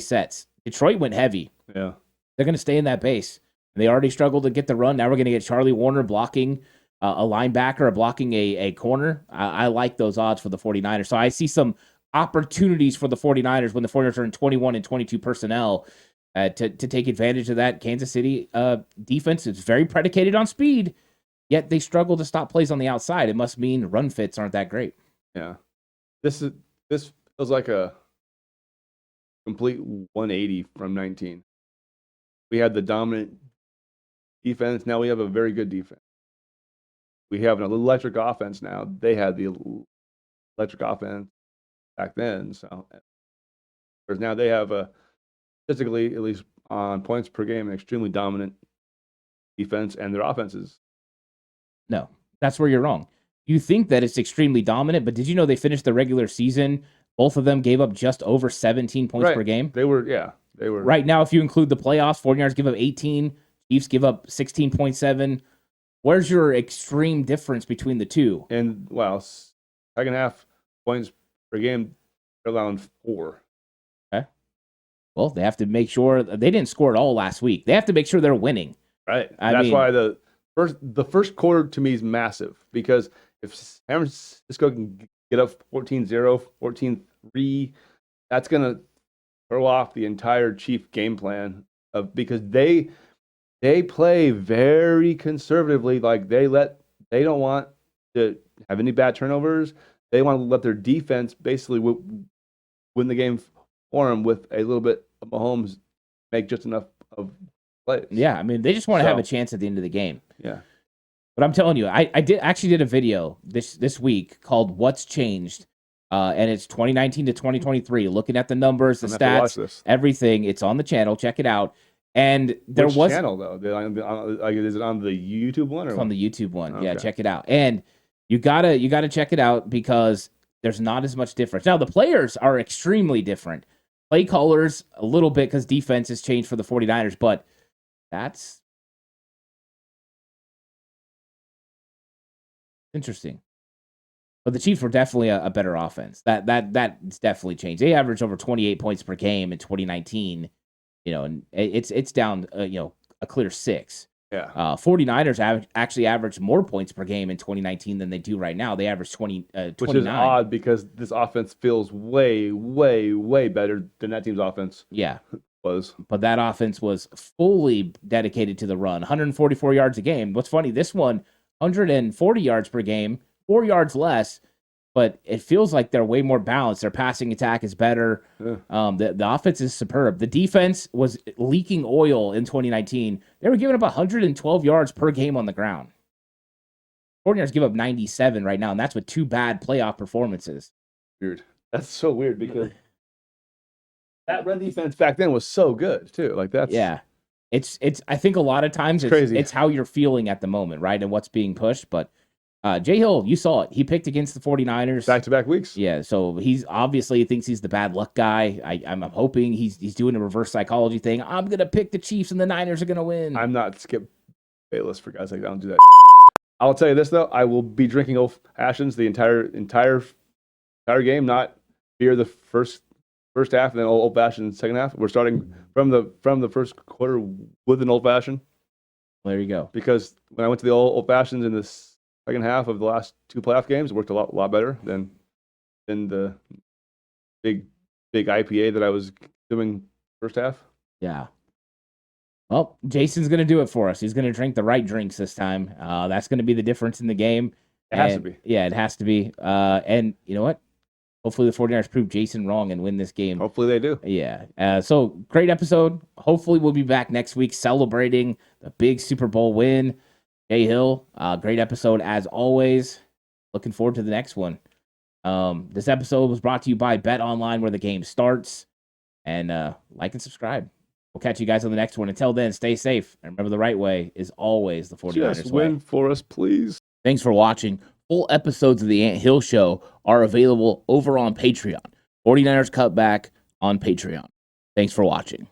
sets. Detroit went heavy. Yeah. They're going to stay in that base. They already struggled to get the run. Now we're going to get Charlie Warner blocking a linebacker or blocking a corner. I like those odds for the 49ers. So I see some opportunities for the 49ers when the 49ers are in 21 and 22 personnel to take advantage of that. Kansas City defense is very predicated on speed, yet they struggle to stop plays on the outside. It must mean run fits aren't that great. Yeah. This feels like a complete 180 from 19. We had the dominant defense. Now we have a very good defense. We have an electric offense now. They had the electric offense back then. So, whereas now they have statistically, at least on points per game, an extremely dominant defense, and their offenses. No, that's where you're wrong. You think that it's extremely dominant, but did you know they finished the regular season? Both of them gave up just over 17 points per game. They were. Right now, if you include the playoffs, 49ers give up 18, Chiefs give up 16.7. Where's your extreme difference between the two? And, second half points per game, they're allowing 4. Okay. Well, they have to make sure they didn't score at all last week. They have to make sure they're winning. Right. That's why the first quarter to me is massive, because if San Francisco can get up 14-0, 14-3, that's going to throw off the entire Chief game plan because they play very conservatively. Like they don't want to have any bad turnovers. They want to let their defense basically win the game for them with a little bit of Mahomes make just enough of plays. Yeah, I mean, they just want to have a chance at the end of the game. Yeah. But I'm telling you, I did a video this week called "What's Changed," and it's 2019 to 2023. Looking at the numbers, the stats, everything. It's on the channel. Check it out. And there Which was channel though. Is it on the YouTube one? It's on the YouTube one. Okay. Yeah, check it out. And you gotta check it out because there's not as much difference. Now, the players are extremely different. Play callers, a little bit because defense has changed for the 49ers, but that's interesting. But the Chiefs were definitely a better offense. That's definitely changed. They averaged over 28 points per game in 2019, and it's down, a clear 6. Yeah. 49ers actually averaged more points per game in 2019 than they do right now. They average 29. Which is odd because this offense feels way, way, way better than that team's offense. Yeah. Was. But that offense was fully dedicated to the run. 144 yards a game. What's funny, this one, 140 yards per game, 4 yards less, but it feels like they're way more balanced. Their passing attack is better. Yeah. The offense is superb. The defense was leaking oil in 2019. They were giving up 112 yards per game on the ground. 49ers give up 97 right now, and that's with 2 bad playoff performances. Weird. That's so weird because that run defense back then was so good too. Like that's It's I think a lot of times it's how you're feeling at the moment, right? And what's being pushed, but Jay Hill, you saw it. He picked against the 49ers. Back-to-back weeks. Yeah, so he's obviously thinks he's the bad luck guy. I'm hoping he's doing a reverse psychology thing. I'm going to pick the Chiefs and the Niners are going to win. I'm not Skip Bayless for guys like that. I don't do that. I'll tell you this, though. I will be drinking Old Fashions the entire game, not beer the first half and then Old Fashioned second half. We're starting from the first quarter with an Old Fashioned. There you go. Because when I went to the Old Fashions in this second half of the last 2 playoff games, it worked a lot better than the big IPA that I was doing first half. Yeah. Well, Jason's going to do it for us. He's going to drink the right drinks this time. That's going to be the difference in the game. It has to be. Yeah, it has to be. And you know what? Hopefully the 49ers prove Jason wrong and win this game. Hopefully they do. Yeah. So great episode. Hopefully we'll be back next week celebrating the big Super Bowl win. Jay Hill, great episode as always. Looking forward to the next one. This episode was brought to you by Bet Online, where the game starts. And like and subscribe. We'll catch you guys on the next one. Until then, stay safe. And remember, the right way is always the 49ers way. Just win for us, please. Thanks for watching. Full episodes of The Ant Hill Show are available over on Patreon. 49ers Cutback on Patreon. Thanks for watching.